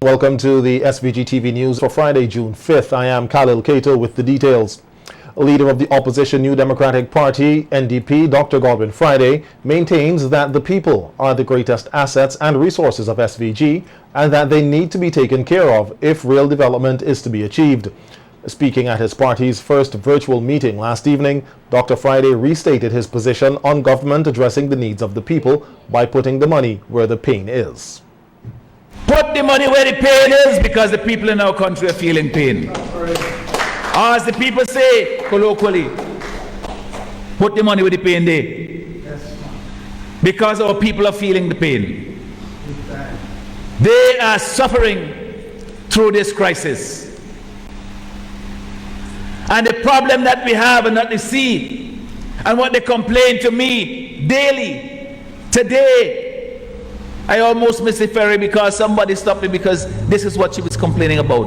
Welcome to the SVG-TV news for Friday, June 5th. I am Khalil Kato with the details. Leader of the opposition New Democratic Party, NDP, Dr. Godwin Friday, maintains that the people are the greatest assets and resources of SVG and that they need to be taken care of if real development is to be achieved. Speaking at his party's first virtual meeting last evening, Dr. Friday restated his position on government addressing the needs of the people by putting the money where the pain is. Put the money where the pain is, because the people in our country are feeling pain. Or as the people say colloquially, put the money where the pain is. Because our people are feeling the pain. They are suffering through this crisis. And the problem that we have and that they see, and what they complain to me daily, today, I almost missed the ferry because somebody stopped me because this is what she was complaining about.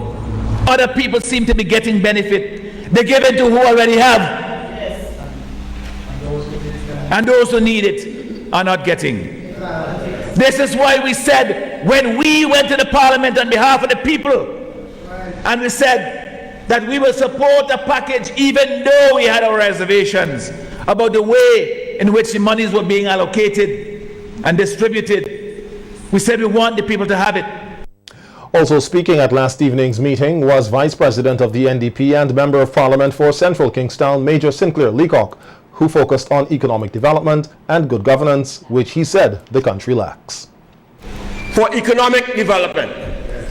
Other people seem to be getting benefit. They give it to who already have. Yes. And those who need it are not getting. This is why we said, when we went to the parliament on behalf of the people, and we said that we will support a package even though we had our reservations about the way in which the monies were being allocated and distributed. We said we want the people to have it. Also speaking at last evening's meeting was Vice President of the NDP and Member of Parliament for Central Kingstown, Major Sinclair Leacock, who focused on economic development and good governance, which he said the country lacks. For economic development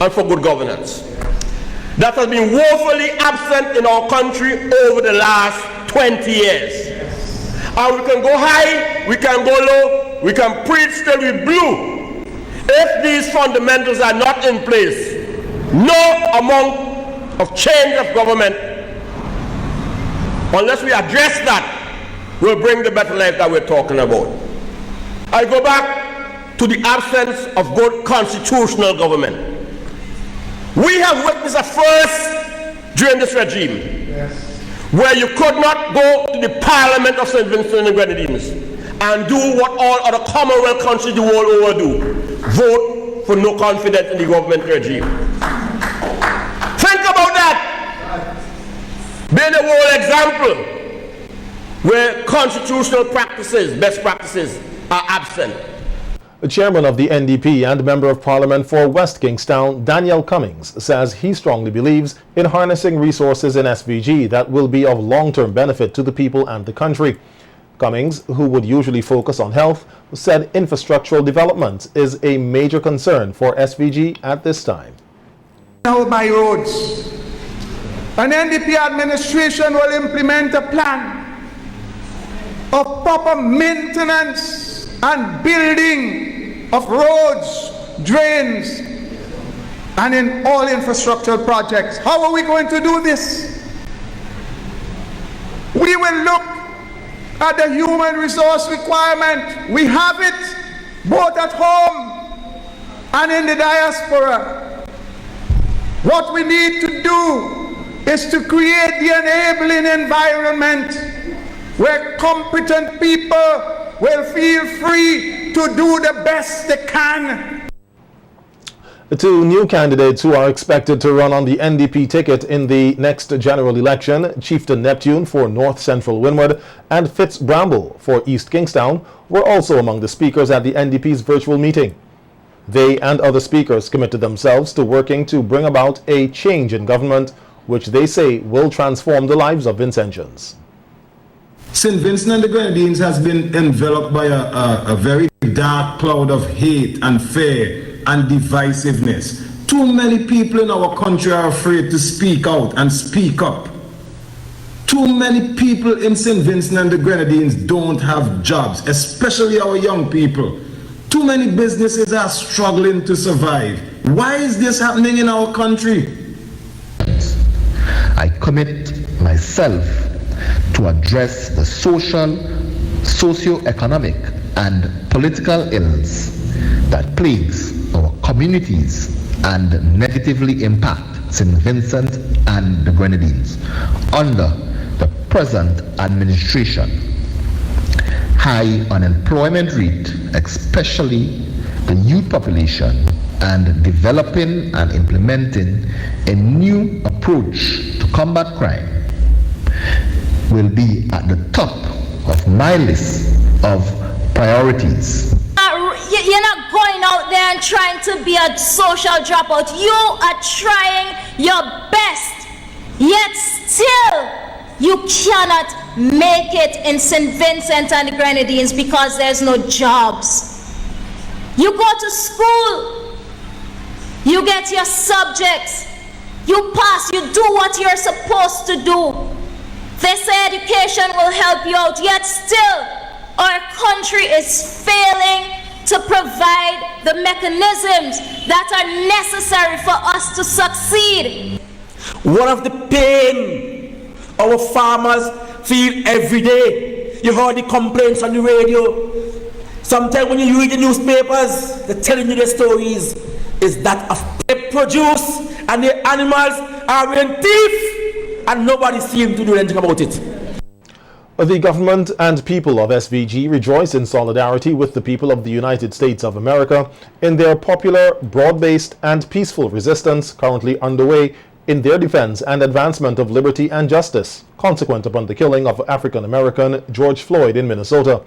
and for good governance, that has been woefully absent in our country over the last 20 years. And we can go high, we can go low, we can preach till we blue. If these fundamentals are not in place, no amount of change of government, unless we address that, will bring the better life that we're talking about. I go back to the absence of good constitutional government. We have witnessed a first during this regime, where you could not go to the Parliament of St. Vincent and the Grenadines and do what all other Commonwealth countries the world over do: vote for no confidence in the government regime. Think about that. Being a world example where constitutional practices, best practices, are absent. The chairman of the NDP and Member of Parliament for West Kingstown, Daniel Cummings, says he strongly believes in harnessing resources in SVG that will be of long-term benefit to the people and the country. Cummings, who would usually focus on health, said infrastructural development is a major concern for SVG at this time. Now by roads, an NDP administration will implement a plan of proper maintenance and building of roads, drains, and in all infrastructural projects. How are we going to do this? We will look at the human resource requirement. We have it both at home and in the diaspora. What we need to do is to create the enabling environment where competent people will feel free to do the best they can. The two new candidates who are expected to run on the NDP ticket in the next general election, Chieftain Neptune for North Central Windward and Fitz Bramble for East Kingstown, were also among the speakers at the NDP's virtual meeting. They and other speakers committed themselves to working to bring about a change in government, which they say will transform the lives of Vincentians. St. Vincent and the Grenadines has been enveloped by a very dark cloud of hate and fear and divisiveness. Too many people in our country are afraid to speak out and speak up. Too many people in St. Vincent and the Grenadines don't have jobs, especially our young people. Too many businesses are struggling to survive. Why is this happening in our country? I commit myself to address the social, socio-economic, and political ills that plagues our communities and negatively impact St. Vincent and the Grenadines under the present administration. High unemployment rate, especially the youth population, and developing and implementing a new approach to combat crime will be at the top of my list of priorities. You're not going out there and trying to be a social dropout. You are trying your best, yet still you cannot make it in St. Vincent and the Grenadines because there's no jobs. You go to school, you get your subjects, you pass, you do what you're supposed to do. They say education will help you out, yet still our country is failing to provide the mechanisms that are necessary for us to succeed. One of the pain our farmers feel every day. You heard the complaints on the radio. Sometimes when you read the newspapers, they're telling you the stories, is that they produce and the animals are in thief and nobody seems to do anything about it. The government and people of SVG rejoice in solidarity with the people of the United States of America in their popular, broad-based and peaceful resistance currently underway in their defense and advancement of liberty and justice, consequent upon the killing of African-American George Floyd in Minnesota.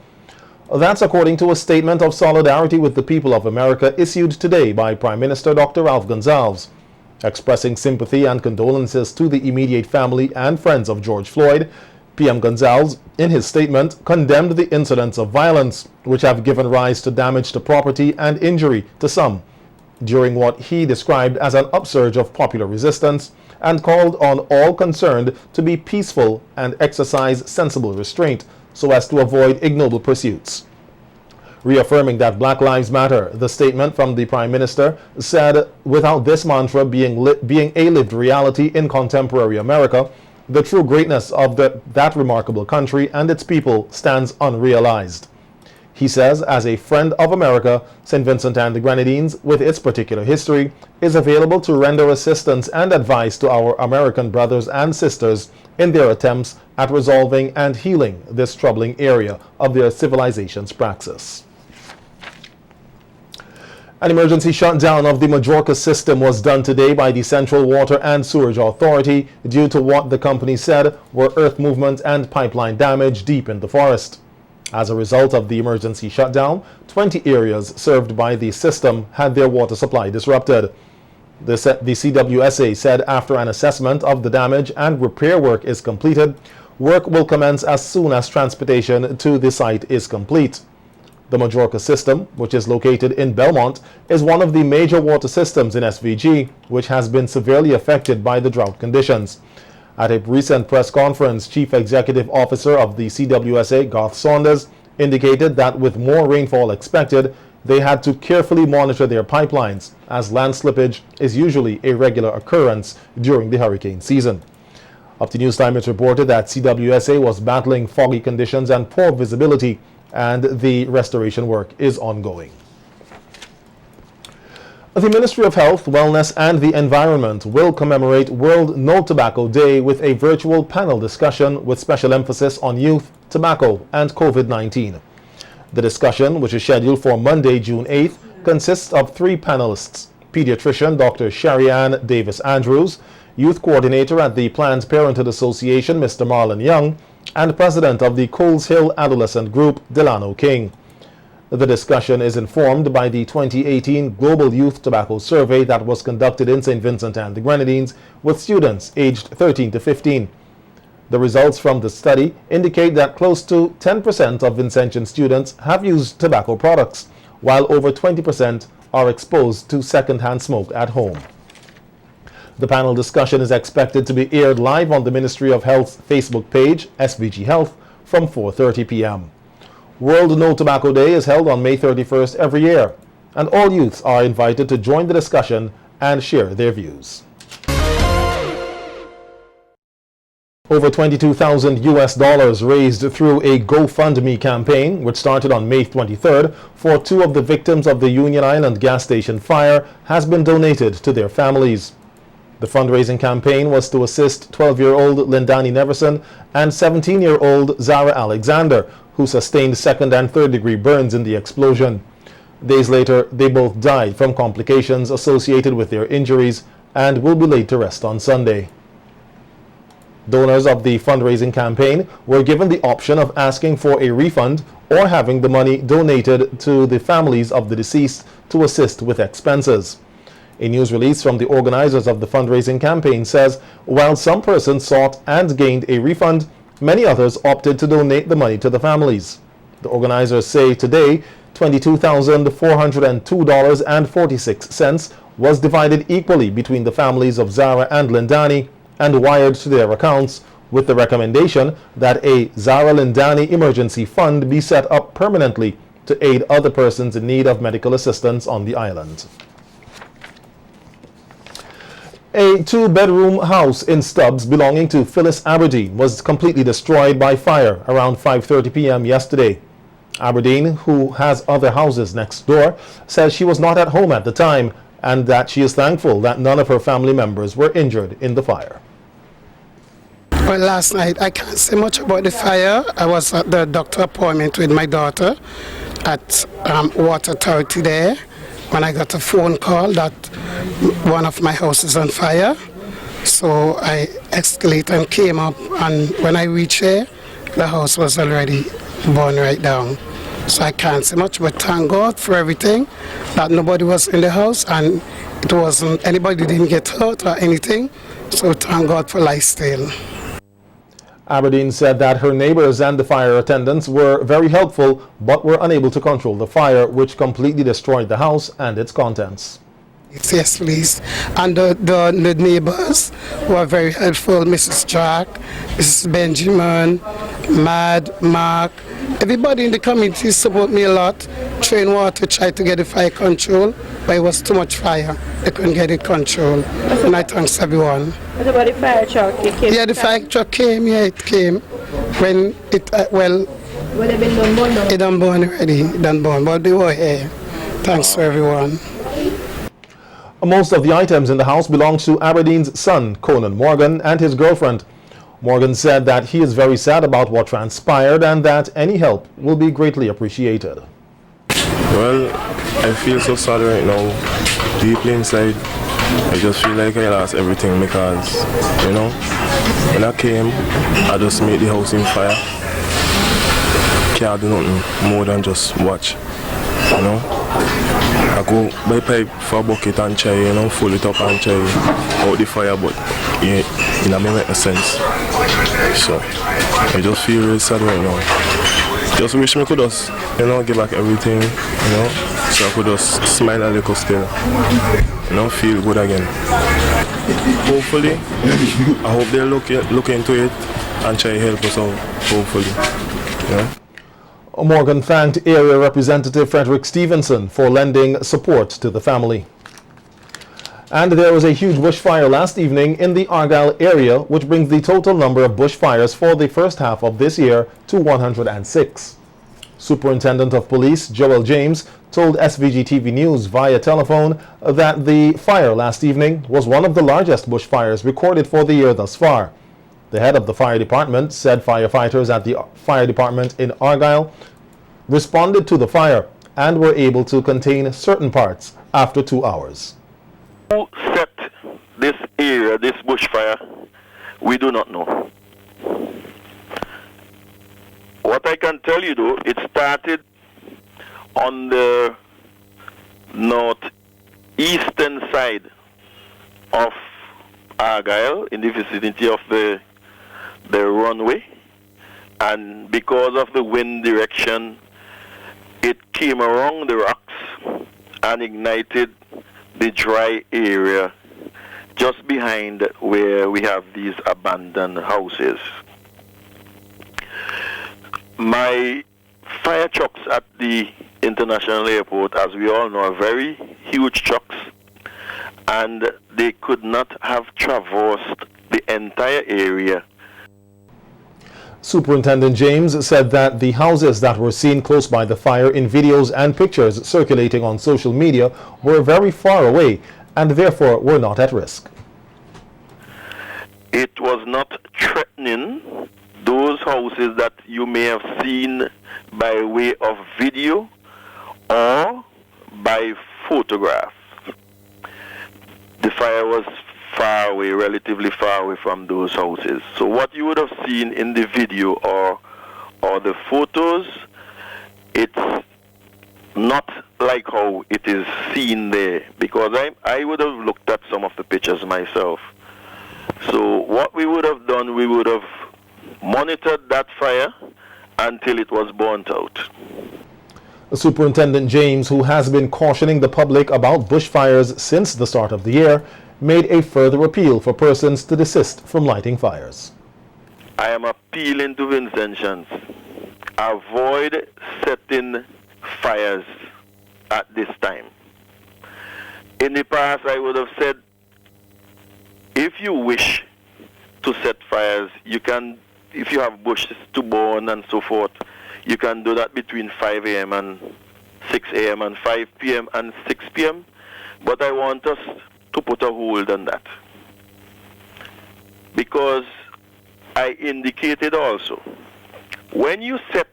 That's according to a statement of solidarity with the people of America issued today by Prime Minister Dr. Ralph Gonsalves. Expressing sympathy and condolences to the immediate family and friends of George Floyd, PM Gonsalves, in his statement, condemned the incidents of violence which have given rise to damage to property and injury to some during what he described as an upsurge of popular resistance, and called on all concerned to be peaceful and exercise sensible restraint so as to avoid ignoble pursuits. Reaffirming that Black Lives Matter, the statement from the Prime Minister said, without this mantra being a lived reality in contemporary America, the true greatness of that remarkable country and its people stands unrealized. He says, as a friend of America, St. Vincent and the Grenadines, with its particular history, is available to render assistance and advice to our American brothers and sisters in their attempts at resolving and healing this troubling area of their civilization's praxis. An emergency shutdown of the Majorca system was done today by the Central Water and Sewerage Authority due to what the company said were earth movement and pipeline damage deep in the forest. As a result of the emergency shutdown, 20 areas served by the system had their water supply disrupted. The CWSA said after an assessment of the damage and repair work is completed, work will commence as soon as transportation to the site is complete. The Majorca system, which is located in Belmont, is one of the major water systems in SVG, which has been severely affected by the drought conditions. At a recent press conference, Chief Executive Officer of the CWSA, Garth Saunders, indicated that with more rainfall expected, they had to carefully monitor their pipelines, as land slippage is usually a regular occurrence during the hurricane season. Up to News Time, it reported that CWSA was battling foggy conditions and poor visibility, and the restoration work is ongoing. The Ministry of Health, Wellness and the Environment will commemorate World No Tobacco Day with a virtual panel discussion with special emphasis on youth, tobacco and COVID-19. The discussion, which is scheduled for Monday, June 8th, consists of 3 panelists: pediatrician Dr. Sherry-Ann Davis-Andrews, youth coordinator at the Planned Parenthood Association, Mr. Marlon Young, and president of the Coles Hill Adolescent Group, Delano King. The discussion is informed by the 2018 Global Youth Tobacco Survey that was conducted in St. Vincent and the Grenadines with students aged 13 to 15. The results from the study indicate that close to 10% of Vincentian students have used tobacco products, while over 20% are exposed to secondhand smoke at home. The panel discussion is expected to be aired live on the Ministry of Health's Facebook page, SVG Health, from 4:30 p.m. World No Tobacco Day is held on May 31st every year, and all youths are invited to join the discussion and share their views. Over $22,000 raised through a GoFundMe campaign, which started on May 23rd, for 2 of the victims of the Union Island gas station fire, has been donated to their families. The fundraising campaign was to assist 12-year-old Lindani Neverson and 17-year-old Zara Alexander, who sustained 2nd and 3rd degree burns in the explosion. Days later, they both died from complications associated with their injuries and will be laid to rest on Sunday. Donors of the fundraising campaign were given the option of asking for a refund or having the money donated to the families of the deceased to assist with expenses. A news release from the organizers of the fundraising campaign says while some persons sought and gained a refund, many others opted to donate the money to the families. The organizers say today $22,402.46 was divided equally between the families of Zara and Lindani and wired to their accounts, with the recommendation that a Zara Lindani emergency fund be set up permanently to aid other persons in need of medical assistance on the island. A two-bedroom house in Stubs belonging to Phyllis Aberdeen was completely destroyed by fire around 5:30 p.m. yesterday. Aberdeen, who has other houses next door, says she was not at home at the time and that she is thankful that none of her family members were injured in the fire. Well, last night I can't say much about the fire. I was at the doctor appointment with my daughter at Water Authority there when I got a phone call that one of my houses on fire. So I escalated and came up, and when I reached there, the house was already burned right down. So I can't say much, but thank God for everything, that nobody was in the house and it wasn't, anybody didn't get hurt or anything. So thank God for life still. Aberdeen said that her neighbors and the fire attendants were very helpful but were unable to control the fire, which completely destroyed the house and its contents. Yes, please. And the neighbors were very helpful. Mrs. Jack, Mrs. Benjamin, Mad, Mark, everybody in the community support me a lot. Train Water tried to get the fire control, but it was too much fire. They couldn't get it controlled. And I thanks everyone. What about the fire truck? It came. Yeah, the fire truck came. Yeah, it came. When it, Well, they've been done born now. It done born already. Done born, but they were here. Thanks to everyone. Most of the items in the house belongs to Aberdeen's son, Conan Morgan, and his girlfriend. Morgan said that he is very sad about what transpired and that any help will be greatly appreciated. Well, I feel so sad right now, deeply inside. I just feel like I lost everything because, you know, when I came, I just made the house in fire. Can't do nothing more than just watch, you know. I go buy pipe for a bucket and try, you know, full it up and try out the fire, but it doesn't make no sense. So I just feel really sad right now. Just wish me could just, you know, give back everything, you know, so I could just smile a little still, you know, feel good again. Hopefully, I hope they'll look into it and try to help us out, hopefully, you know. Morgan thanked Area Representative Frederick Stevenson for lending support to the family. And there was a huge bushfire last evening in the Argyle area, which brings the total number of bushfires for the first half of this year to 106. Superintendent of Police Joel James told SVG-TV News via telephone that the fire last evening was one of the largest bushfires recorded for the year thus far. The head of the fire department said firefighters at the fire department in Argyle responded to the fire and were able to contain certain parts after 2 hours. Who set this area, this bushfire, we do not know. What I can tell you though, it started on the northeastern side of Argyle in the vicinity of the runway, and because of the wind direction it came around the rocks and ignited the dry area just behind where we have these abandoned houses. My fire trucks at the international airport, as we all know, are very huge trucks, and they could not have traversed the entire area. Superintendent James said that the houses that were seen close by the fire in videos and pictures circulating on social media were very far away and therefore were not at risk. It was not threatening those houses that you may have seen by way of video or on those houses. So what you would have seen in the video or the photos, it's not like how it is seen there, because I would have looked at some of the pictures myself. So what we would have done, we would have monitored that fire until it was burnt out. Superintendent James, who has been cautioning the public about bushfires since the start of the year, made a further appeal for persons to desist from lighting fires. I am appealing to Vincentians. Avoid setting fires at this time. In the past, I would have said, if you wish to set fires, you can, if you have bushes to burn and so forth, you can do that between 5 a.m. and 6 a.m. and 5 p.m. and 6 p.m. But I want us to put a hold on that. Because I indicated also, when you set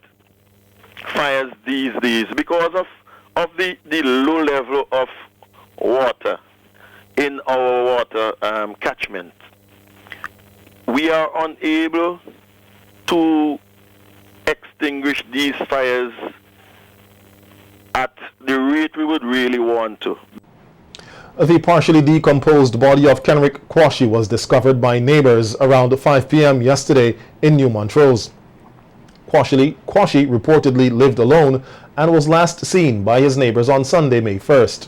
fires these days, because of the low level of water in our water catchment, we are unable to extinguish these fires at the rate we would really want to. The partially decomposed body of Kenrick Quashie was discovered by neighbors around 5 p.m. yesterday in New Montrose. Quashie reportedly lived alone and was last seen by his neighbors on Sunday, May 1st.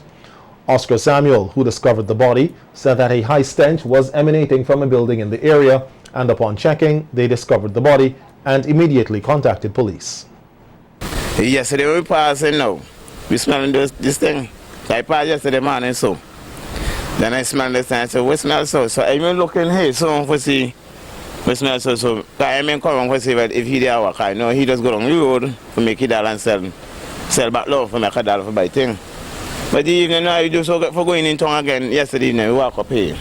Oscar Samuel, who discovered the body, said that a high stench was emanating from a building in the area, and upon checking, they discovered the body and immediately contacted police. Yesterday we passing now. We smelling this thing. I passed yesterday morning so. Then I smell this thing, so we smell so. So I mean looking here so for see we smell so. I mean come on for see if he there work. I know he just go on the road for make it all and sell back love for make a dollar for buy thing. But the evening I do so for going in town again yesterday evening we walk up here.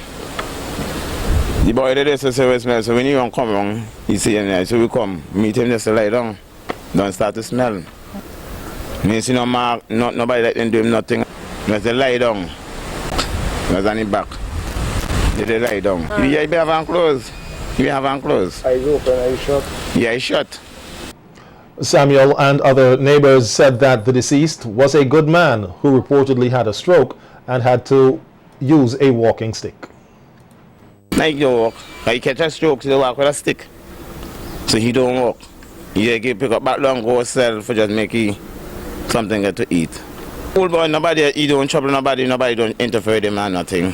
The boy there so say we smell, so when he don't come wrong, he see him there, so we come, meet him just to lie down. Don't start to smell. Me see no mark, nobody let him do him nothing. Just they lie down. Was on his back. They lie down. Yeah, you have on clothes. You have on clothes. Eyes open, eyes shut. Yeah, he's shut. Samuel and other neighbors said that the deceased was a good man who reportedly had a stroke and had to use a walking stick. Like you walk. He catch a stroke, so he walk with a stick. So he don't walk. He pick up back long, go sell for just make something to eat. Old boy, nobody, he don't trouble nobody don't interfere with him or nothing.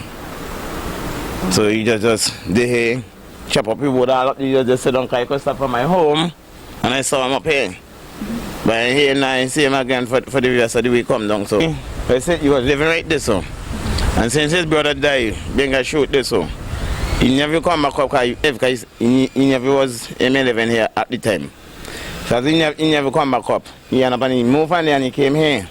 So he just they chop up his wood all up, he just sit down, I could stop from my home, and I saw him up here. But I here now, I see him again for the rest of the week come down, so. I said he was living right this, so. And since his brother died, being a shoot this, so. He never come back up, because he never was living here at the time. So he never come back up. He ended up and he moved on there and he came here.